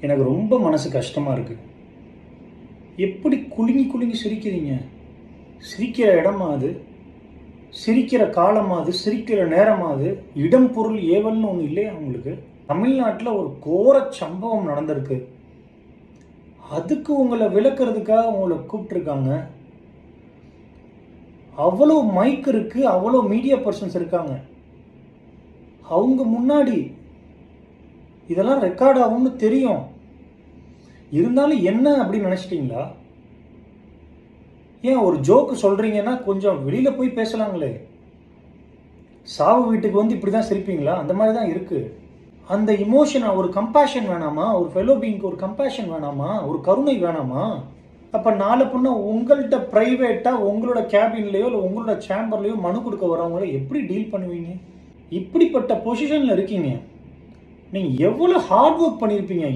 எனக்கு ரொம்ப மனசு கஷ்டமாக இருக்குது. எப்படி குலுங்கி குலுங்கி சிரிக்கிறீங்க? சிரிக்கிற இடமா அது? சிரிக்கிற காலமா அது? சிரிக்கிற நேரமா அது? இடம் பொருள் ஏவல்னு ஒன்று இல்லையா உங்களுக்கு? தமிழ்நாட்டில் ஒரு கோர சம்பவம் நடந்திருக்கு. அதுக்கு உங்களை விளக்குறதுக்காக உங்களை கூப்பிட்டுருக்காங்க. அவ்வளோ மைக் இருக்கு, அவ்வளோ மீடியா பர்சன்ஸ் இருக்காங்க. அவங்க முன்னாடி இதெல்லாம் ரெக்கார்ட் ஆகும்னு தெரியும். இருந்தாலும் என்ன அப்படின்னு நினச்சிட்டிங்களா? ஏன் ஒரு ஜோக்கு சொல்கிறீங்கன்னா கொஞ்சம் வெளியில் போய் பேசலாங்களே. சாவு வீட்டுக்கு வந்து இப்படி தான் சிரிப்பீங்களா? அந்த மாதிரி தான் இருக்குது. அந்த இமோஷனை, ஒரு கம்பேஷன் வேணாமா? ஒரு ஃபெலோ பீயிங்க்கு ஒரு கம்பேஷன் வேணாமா? ஒரு கருணை வேணாமா? அப்போ நாளை பொண்ணு உங்கள்கிட்ட ப்ரைவேட்டாக உங்களோட கேபின்லேயோ இல்லை உங்களோட சேம்பர்லேயோ மனு கொடுக்க வரவங்கள எப்படி டீல் பண்ணுவீங்க? இப்படிப்பட்ட பொசிஷனில் இருக்கீங்க. நீங்கள் எவ்வளோ ஹார்ட் ஒர்க் பண்ணியிருப்பீங்க.